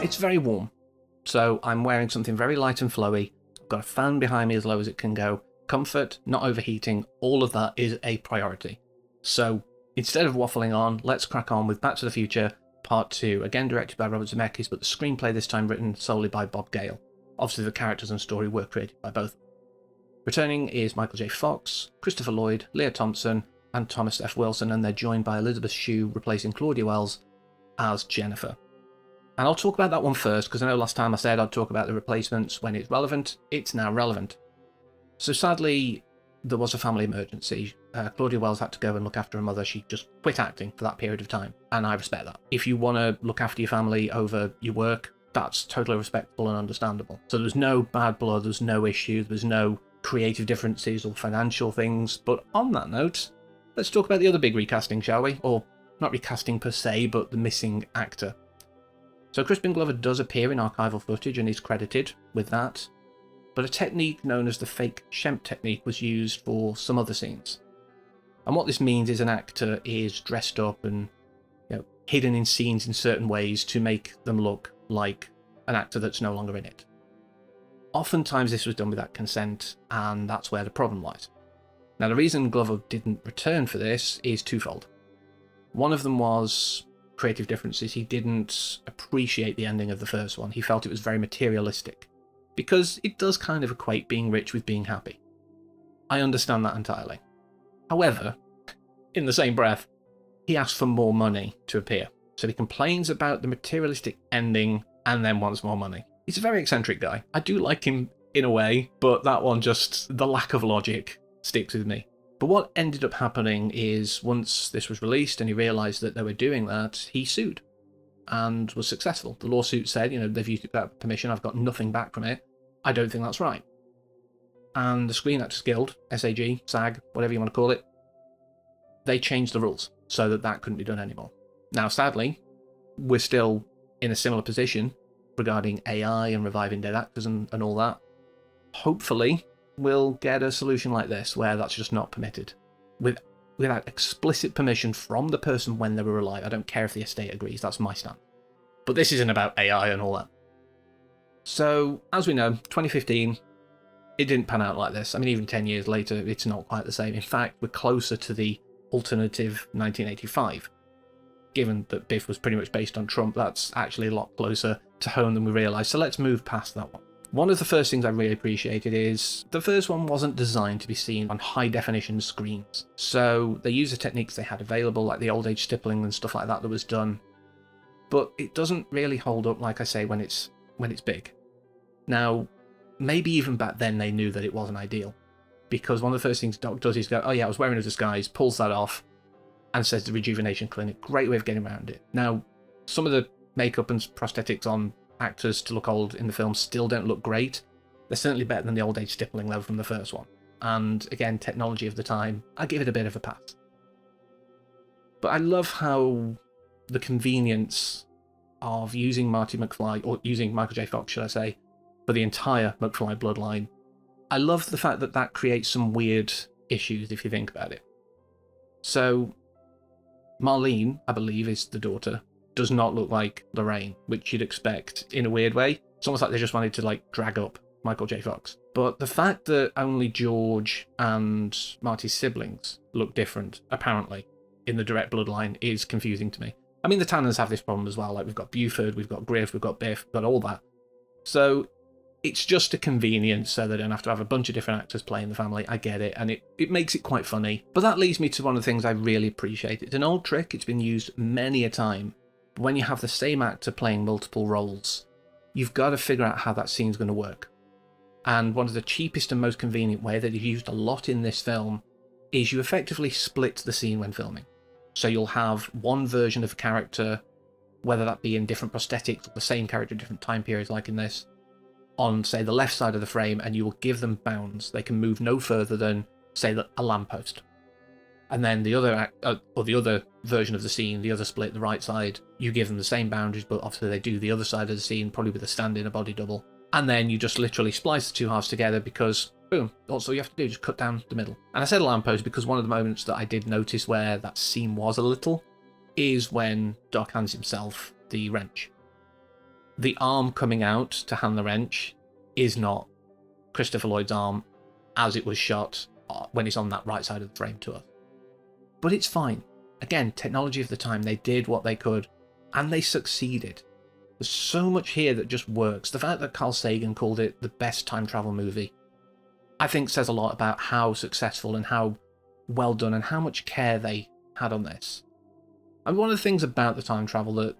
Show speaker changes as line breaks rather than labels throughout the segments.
It's very warm, so I'm wearing something very light and flowy. I've got a fan behind me as low as it can go. Comfort, not overheating, all of that is a priority. So instead of waffling on, let's crack on with Back to the Future Part 2, again directed by Robert Zemeckis, but the screenplay this time written solely by Bob Gale. Obviously the characters and story were created by both. Returning is Michael J. Fox, Christopher Lloyd, Leah Thompson, and Thomas F. Wilson, and they're joined by Elizabeth Shue replacing Claudia Wells as Jennifer. And I'll talk about that one first, because I know last time I said I'd talk about the replacements when it's relevant. It's now relevant. So sadly, there was a family emergency. Claudia Wells had to go and look after her mother. She just quit acting for that period of time, and I respect that. If you want to look after your family over your work, that's totally respectable and understandable. So there's no bad blood, there's no issue, there's no creative differences or financial things. But on that note, let's talk about the other big recasting, shall we? Or not recasting per se, but the missing actor. So Crispin Glover does appear in archival footage and is credited with that, but a technique known as the fake Shemp technique was used for some other scenes. And what this means is an actor is dressed up and hidden in scenes in certain ways to make them look like an actor that's no longer in it. Oftentimes this was done without consent, and that's where the problem lies. Now the reason Glover didn't return for this is twofold. One of them was creative differences. He didn't appreciate the ending of the first one. He felt it was very materialistic, because it does kind of equate being rich with being happy. I understand that entirely. However, in the same breath, he asked for more money to appear. So he complains about the materialistic ending and then wants more money. He's a very eccentric guy. I do like him in a way, but that one just, the lack of logic sticks with me. But what ended up happening is once this was released and he realised that they were doing that, he sued and was successful. The lawsuit said, they've used it without permission, I've got nothing back from it. I don't think that's right. And the Screen Actors Guild, SAG, SAG, whatever you want to call it, they changed the rules so that that couldn't be done anymore. Now, sadly, we're still in a similar position regarding AI and reviving dead actors and all that. Hopefully, we'll get a solution like this where that's just not permitted. Without explicit permission from the person when they were alive. I don't care if the estate agrees, that's my stand. But this isn't about AI and all that. So, as we know, 2015, it didn't pan out like this. I mean, even 10 years later, it's not quite the same. In fact, we're closer to the alternative 1985. Given that Biff was pretty much based on Trump, that's actually a lot closer to home than we realised. So let's move past that one. One of the first things I really appreciated is the first one wasn't designed to be seen on high-definition screens. So they used the techniques they had available, like the old-age stippling and stuff like that was done. But it doesn't really hold up, like I say, when it's big. Now, maybe even back then they knew that it wasn't ideal. Because one of the first things Doc does is go, oh yeah, I was wearing a disguise, pulls that off, and says the rejuvenation clinic. Great way of getting around it. Now, some of the makeup and prosthetics on actors to look old in the film still don't look great. They're certainly better than the old age stippling level from the first one. And again, technology of the time, I give it a bit of a pass. But I love how the convenience of using Marty McFly, or using Michael J. Fox, should I say, for the entire McFly bloodline. I love the fact that that creates some weird issues if you think about it. So, Marlene, I believe, is the daughter, does not look like Lorraine, which you'd expect in a weird way. It's almost like they just wanted to drag up Michael J. Fox. But the fact that only George and Marty's siblings look different, apparently, in the direct bloodline is confusing to me. I mean, the Tanners have this problem as well. We've got Buford, we've got Griff, we've got Biff, we've got all that. So it's just a convenience so they don't have to have a bunch of different actors playing the family. I get it, and it makes it quite funny. But that leads me to one of the things I really appreciate. It's an old trick, it's been used many a time. But when you have the same actor playing multiple roles, you've got to figure out how that scene's going to work. And one of the cheapest and most convenient way that is used a lot in this film is you effectively split the scene when filming. So you'll have one version of a character, whether that be in different prosthetics or the same character in different time periods like in this, on, say, the left side of the frame, and you will give them bounds. They can move no further than, say, a lamppost. And then the other version of the scene, the other split, the right side, you give them the same boundaries, but obviously they do the other side of the scene, probably with a stand-in, a body double. And then you just literally splice the two halves together because, boom, that's all you have to do, just cut down the middle. And I said a lamppost because one of the moments that I did notice where that scene was a little is when Doc hands himself the wrench. the arm coming out to hand the wrench is not Christopher Lloyd's arm as it was shot when it's on that right side of the frame to us. But it's fine. Again, technology of the time, they did what they could, and they succeeded. There's so much here that just works. The fact that Carl Sagan called it the best time travel movie, I think says a lot about how successful and how well done and how much care they had on this. And one of the things about the time travel that,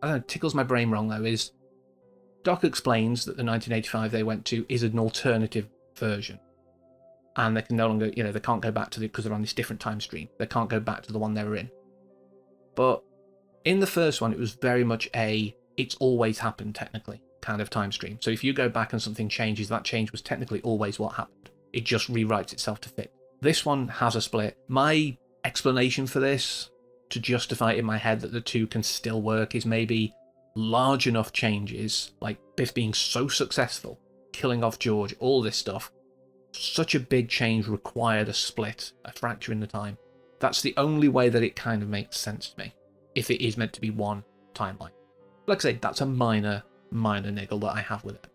I don't know, tickles my brain wrong though, is Doc explains that the 1985 they went to is an alternative version. And they can no longer, they can't go back to because they're on this different time stream. They can't go back to the one they were in. But in the first one, it was very much it's always happened technically kind of time stream. So if you go back and something changes, that change was technically always what happened. It just rewrites itself to fit. This one has a split. My explanation for this, to justify it in my head that the two can still work, is maybe large enough changes, like Biff being so successful, killing off George, all this stuff. Such a big change required a split, a fracture in the time. That's the only way that it kind of makes sense to me, if it is meant to be one timeline. Like I say, that's a minor niggle that I have with it.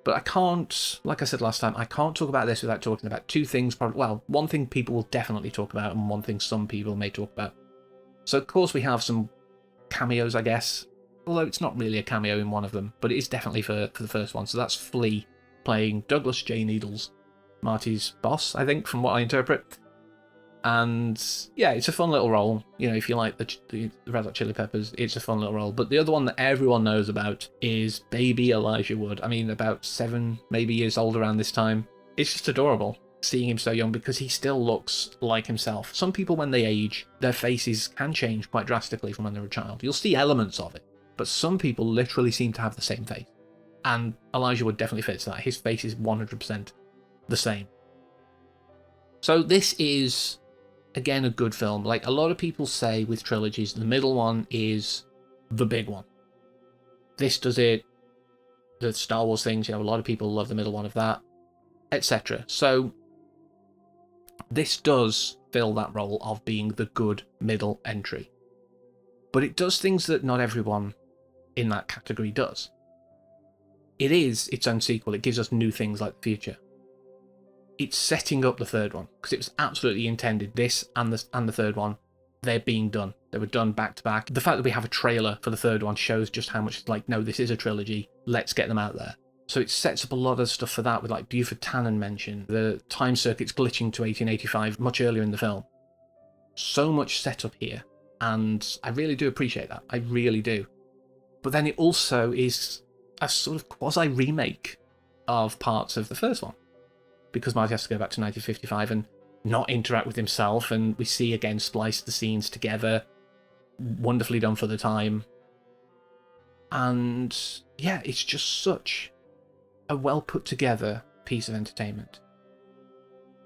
But I can't, like I said last time, I can't talk about this without talking about two things. Well, one thing people will definitely talk about, and one thing some people may talk about. So, of course, we have some cameos, I guess. Although it's not really a cameo in one of them, but it is definitely for the first one. So that's Flea playing Douglas J. Needles, Marty's boss, I think, from what I interpret. And yeah, it's a fun little role. If you like the Red Hot Chili Peppers, it's a fun little role. But the other one that everyone knows about is baby Elijah Wood. I mean, about 7, maybe years old around this time. It's just adorable seeing him so young because he still looks like himself. Some people, when they age, their faces can change quite drastically from when they're a child. You'll see elements of it, but some people literally seem to have the same face. And Elijah Wood definitely fits that. His face is 100% the same. So this is, again, a good film. Like a lot of people say with trilogies, the middle one is the big one. This does it. The Star Wars things, a lot of people love the middle one of that, etc. So this does fill that role of being the good middle entry. But it does things that not everyone in that category does. It is its own sequel. It gives us new things like the future. It's setting up the third one because it was absolutely intended. This and the third one, they're being done. They were done back to back. The fact that we have a trailer for the third one shows just how much it's like, no, this is a trilogy. Let's get them out there. So it sets up a lot of stuff for that, with like Buford Tannen mentioned, the time circuits glitching to 1885 much earlier in the film. So much setup here, and I really do appreciate that. I really do. But then it also is a sort of quasi-remake of parts of the first one, because Marty has to go back to 1955 and not interact with himself, and we see again spliced the scenes together, wonderfully done for the time. And yeah, it's just such a well put together piece of entertainment.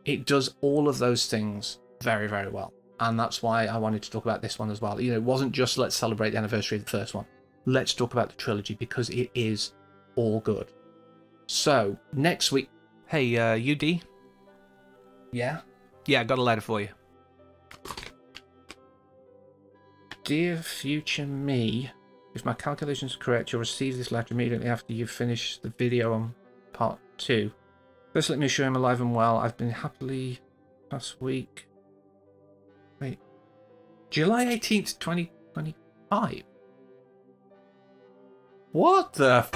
It does all of those things very, very well, and that's why I wanted to talk about this one as well. It wasn't just let's celebrate the anniversary of the first one. Let's talk about the trilogy because it is all good. So next week, hey, UD? Yeah? Yeah, I got a letter for you. Dear future me, if my calculations are correct, you'll receive this letter immediately after you've finished the video on part 2. First, let me assure I'm alive and well. I've been happily past week. Wait. July 18th, 2025? What the